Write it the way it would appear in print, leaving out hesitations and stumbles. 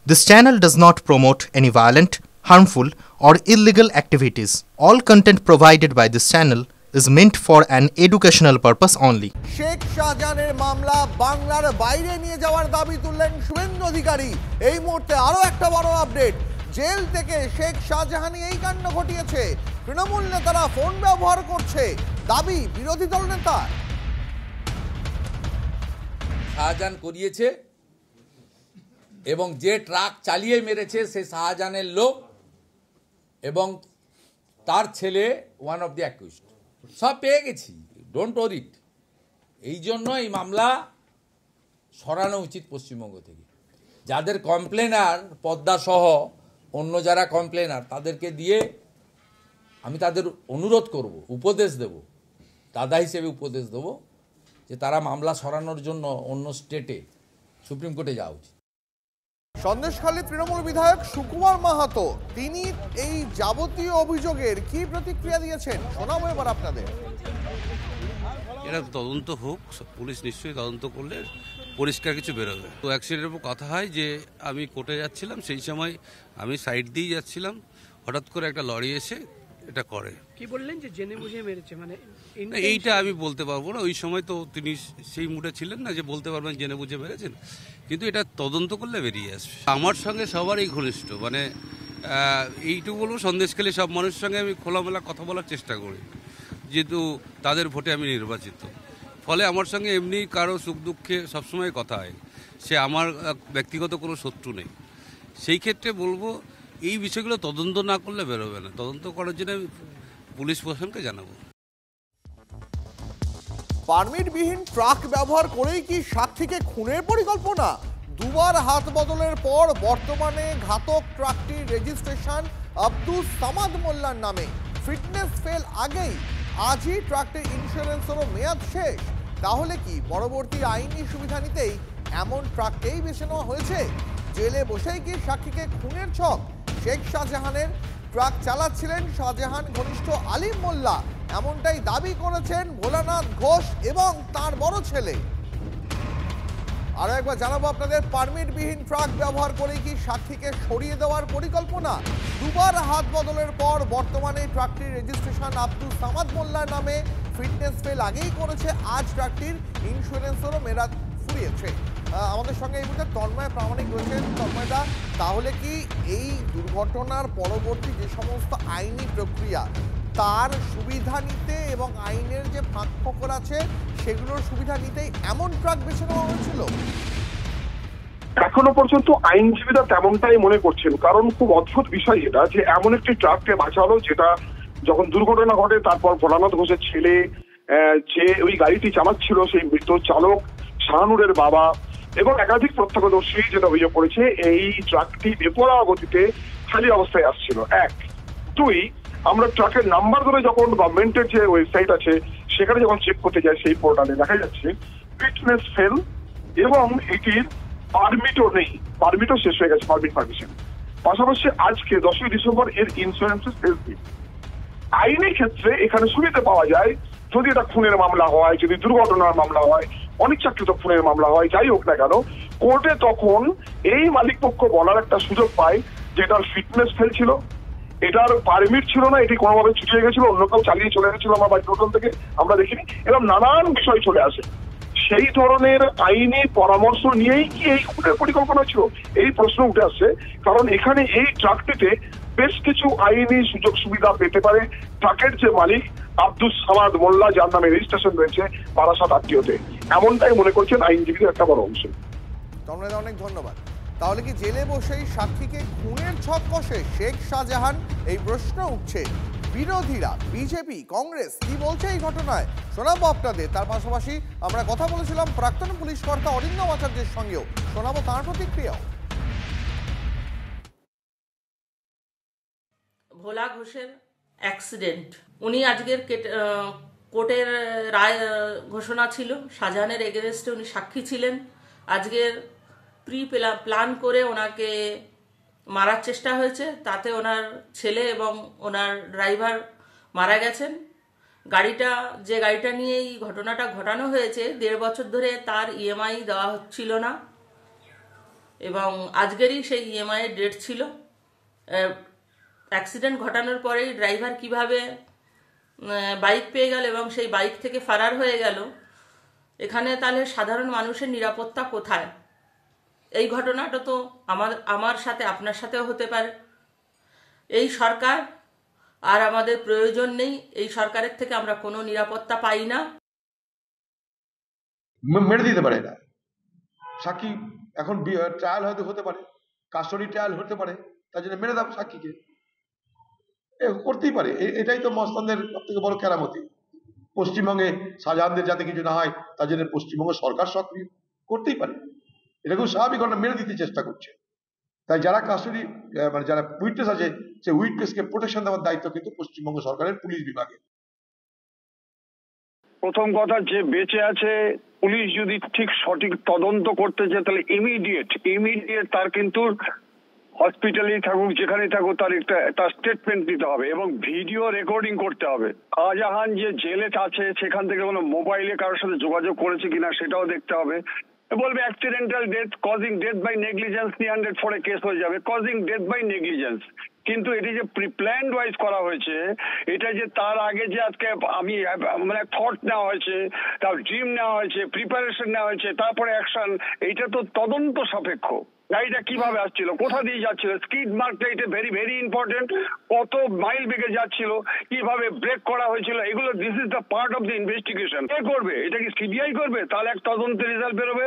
This channel does not promote any violent, harmful, or illegal activities. All content provided by this channel is meant for an educational purpose only. Sheikh শাহজাহানের মামলা বাংলার বাইরে নিয়ে যাওয়ার দাবি তুললেন শুভেন্দু অধিকারী। এই মুহূর্তে আরো একটা বড় আপডেট, জেল থেকে শেখ শাহজাহানই এই কাণ্ড ঘটিয়েছে, তৃণমূল নেতারা ফোন ব্যবহার করছে, দাবি বিরোধী দল নেতা। শাহজাহান করিয়েছে এবং যে ট্রাক চালিয়ে মেরেছে সে শাহজাহানের লোক এবং তার ছেলে ওয়ান অফ দি অ্যাকিউজড। সব পেয়ে গেছি, ডোন্ট ওরিট। এই জন্য এই মামলা সরানো উচিত পশ্চিমবঙ্গ থেকে। যাদের কমপ্লেনার পদ্মা সহ অন্য যারা কমপ্লেনার তাদেরকে দিয়ে আমি তাদের অনুরোধ করব, উপদেশ দেব, দাদা হিসেবে উপদেশ দেব যে তারা মামলা সরানোর জন্য অন্য স্টেটে সুপ্রিম কোর্টে যাওয়া উচিত। সন্দেশখালী তৃণমূল বিধায়ক সুকুমার মাহাতো তিনি এই যাবতীয় অভিযোগের কি প্রতিক্রিয়া দিয়েছেন শোনাবো এবার আপনাদের। এরা তদন্ত হোক, পুলিশ নিশ্চয়ই তদন্ত করলে পরিষ্কার কিছু বেরোবে। তো অ্যাক্সিডেন্টের উপর কথা হয় যে আমি কোর্টে যাচ্ছিলাম, সেই সময় আমি সাইড দিয়ে যাচ্ছিলাম, হঠাৎ করে একটা লরি এসে এটা করে। কি বললেন যে জেনে বুঝে মেরেছে, মানে এইটা আমি বলতে পারবো না, ওই সময় তো তিনি সেই মুডে ছিলেন না যে বলতে পারবেন জেনে বুঝে মেরেছেন, কিন্তু এটা তদন্ত করলে বেরিয়ে আসবে। আমার সঙ্গে সবারই ঘনিষ্ঠ, মানে এইটুকু বলবো, সন্দেশখালী সব মানুষের সঙ্গে আমি খোলামেলা কথা বলার চেষ্টা করি, যেহেতু তাদের ভোটে আমি নির্বাচিত। ফলে আমার সঙ্গে এমনি কারো সুখ দুঃখে সবসময় কথা হয়, সে আমার ব্যক্তিগত কোনো শত্রু নেই। সেই ক্ষেত্রে বলবো এই বিষয়গুলো তদন্ত না করলে বেরোবে না, তদন্ত করার জন্য আমি পুলিশ প্রশাসনকে জানাবো। পারমিটবিহীন ট্রাক ব্যবহার করেই কি সাক্ষীকে খুনের পরিকল্পনা? দুবার হাত বদলের পর বর্তমানে ঘাতক ট্রাকটির রেজিস্ট্রেশন আব্দুস সামাদ মোল্লার নামে। ফিটনেস ফেল আগেই আজই ট্রাকটির ইন্স্যুরেন্সেরও মেয়াদ শেষ। তাহলে কি পরবর্তী আইনি সুবিধা নিতেই এমন ট্রাককেই বেছে নেওয়া হয়েছে? জেলে বসেই কি সাক্ষীকে খুনের ছক? শেখ শাহজাহানের ট্রাক চালাচ্ছিলেন শাহজাহান ঘনিষ্ঠ আলিম মোল্লা, এমনটাই দাবি করেছেন ভোলানাথ ঘোষ এবং তার বড় ছেলে। আরো একবার জানাবো আপনাদের, পারমিটবিহীন ট্রাক ব্যবহার করে কি সাক্ষীকে সরিয়ে দেওয়ার পরিকল্পনা? দুবার হাত বদলের পর বর্তমানে ট্রাকটির রেজিস্ট্রেশন আব্দুল সামাদ মোল্লার নামে। ফিটনেস ফেল আগেই করেছে, আজ ট্রাকটির ইন্স্যুরেন্সেরও মেয়াদ ফুরিয়েছে। আমাদের সঙ্গে এই মুহূর্তে তন্ময় প্রামাণিক রয়েছেন। তন্ময়দা, তাহলে কি এই দুর্ঘটনার পরবর্তী যে সমস্ত আইনি প্রক্রিয়া তার সুবিধা নিতে এবং আইনের যে ফাঁক ফোকর আছে সেগুলোর সুবিধা নিতেই এমন ট্রাক বেছে নেওয়া হয়েছিল? এখনো পর্যন্ত আইনজীবীরা তেমনটাই মনে করছেন, কারণ খুব অদ্ভুত বিষয় এটা যে এমন একটি ট্রাককে বাঁচালো যেটা যখন দুর্ঘটনা ঘটে তারপর ভোলানাথ ঘোষের ছেলে যে ওই গাড়িটি চালাচ্ছিল সেই মৃত চালক শাহানুরের বাবা এবং একাধিক প্রত্যক্ষদর্শী যেটা অভিযোগ করেছে এই ট্রাকটি বেপরোয়া গতিতে খালি অবস্থায় আসছিল। এক, দুই, আমরা ট্রাকের নাম্বার ধরে যখন গভর্নমেন্টের যে ওয়েবসাইট আছে সেখানে যখন চেক করতে যাই সেই পোর্টালে দেখা যাচ্ছে ফিটনেস ফেল এবং এটির পারমিটও নেই, পারমিটও শেষ হয়ে গেছে, পারমিশন। পাশাপাশি আজকে 10ই ডিসেম্বর এর ইন্স্যুরেন্সের শেষ দিন। আইনি ক্ষেত্রে এখানে সুবিধা পাওয়া যায় যদি এটা খুনের মামলা হয়, যদি দুর্ঘটনার মামলা হয়, অনিচ্ছাকৃত খুনের মামলা হয়, যাই হোক না কেন, কোর্টে তখন এই মালিক পক্ষ বলার একটা সুযোগ পায় যে এটার ফিটনেস ফেল ছিল, এটার পারমিট ছিল না, এটি কোনোভাবে ছুটিয়ে গেছিল, অন্য কেউ চালিয়ে চলে গেছিল আমার বাড়ির টোটাল থেকে, আমরা দেখিনি, এবং নানান বিষয় চলে আসে। সেই ধরনের আইনি পরামর্শ নিয়েই কি এই খুনের পরিকল্পনা ছিল এই প্রশ্ন উঠে আসছে। কারণ এখানে এই ট্রাকটিতে বেশ কিছু আইনি সুযোগ সুবিধা পেতে পারে ট্রাকের যে মালিক আব্দুস সামাদ মোল্লা, যার নামে রেজিস্ট্রেশন রয়েছে বারাসাত আত্মীয়তে, এমনটাই মনে করছেন আইনজীবীদের একটা বড় অংশ। তোমাদের অনেক ধন্যবাদ। তাহলে কি জেলে বসেই সাক্ষীকে খুনের ছক কষে শেখ শাহজাহান? এই প্রশ্ন উঠছে। বিরোধীরা, বিজেপি, কংগ্রেস কি বলছে এই ঘটনায় শোনাবো আপনাদের। তার পাশাপাশি আমরা কথা বলেছিলাম প্রাক্তন পুলিশ কর্তা অরিন্দম আচার্যের সঙ্গেও, শোনাবো তার প্রতিক্রিয়াও। ভোলা ঘোষের অ্যাক্সিডেন্ট, উনি আজকের কোর্টের রায় ঘোষণা ছিল, শাহজাহানের এগেনস্টে উনি সাক্ষী ছিলেন। আজকের প্ল্যান করে ওনাকে মারার চেষ্টা হয়েছে, তাতে ওনার ছেলে এবং ওনার ড্রাইভার মারা গেছেন। যে গাড়িটা নিয়ে এই ঘটনাটা ঘটানো হয়েছে, 1.5 বছর ধরে তার ইএমআই দেওয়া হচ্ছিল না এবং আজকেরই সেই ইএমআই এর ডেট ছিল। অ্যাক্সিডেন্ট ঘটানোর পরেই ড্রাইভার কিভাবে বাইক পেয়ে গেল এবং সেই বাইক থেকে ফারার হয়ে গেল, এখানে তাহলে সাধারণ মানুষের নিরাপত্তা কোথায়? এই ঘটনাটা তো আমার সাথে আপনার সাথেও হতে পারে। এই সরকার আর আমাদের প্রয়োজন নেই, এই সরকারের থেকে আমরা কোনো নিরাপত্তা পাই না। মেরে দিতে পারে না সাক্ষী, এখন ট্রায়াল হয়তো হতে পারে, কাস্টডি ট্রায়াল হতে পারে, তার জন্য মেরে দাও সাক্ষীকে, করতেই পারে। এটাই তো মস্তানদের সব থেকে বড় কেরামতি। পশ্চিমবঙ্গে শাহজাহানদের যাতে কিছু না হয় তার জন্য পশ্চিমবঙ্গ সরকার সক্রিয়, করতেই পারে। এটা খুব স্বাভাবিক ঘটনা, মেরে দিতে চেষ্টা করছে। তাই যারা কাস্টডি মানে যারা উইটনেস আছে, সেই উইটনেসকে প্রোটেকশন দেওয়ার দায়িত্ব কিন্তু পশ্চিমবঙ্গ সরকারের পুলিশ বিভাগে। প্রথম কথা, যে বেঁচে আছে পুলিশ যদি ঠিক সঠিক তদন্ত করতে চায় তাহলে ইমিডিয়েট তার কিন্তু হসপিটালেই থাকুক যেখানেই থাকুক তার স্টেটমেন্ট দিতে হবে এবং ভিডিও রেকর্ডিং করতে হবে। শাহজাহান যে জেলে আছে সেখান থেকে কোনো মোবাইলে কারোর সাথে যোগাযোগ করেছে কিনা সেটাও দেখতে হবে। বলবে accidental death, causing death by negligence 304 case হয়ে যাবে, কজিং ডেথ বাই নেগলিজেন্স। কিন্তু এটি যে প্রিপ্ল্যান্ড ওয়াইজ করা হয়েছে, এটা যে তার আগে যে আজকে আমি মানে থট নেওয়া হয়েছে, তার ড্রিম নেওয়া হয়েছে, প্রিপারেশন নেওয়া হয়েছে, তারপরে অ্যাকশন, এইটা তো তদন্ত সাপেক্ষ। গাড়িটা কিভাবে আসছিল, কোথা দিয়ে যাচ্ছিল, স্কিড মার্কটা এটা ভেরি ভেরি ইম্পর্টেন্ট, কত মাইল বেগে যাচ্ছিল, কিভাবে ব্রেক করা হয়েছিল, এগুলো this is the part of the investigation. কে করবে? এটা কি সিবিআই করবে? তাহলে এক তদন্তের রেজাল্ট বেরোবে।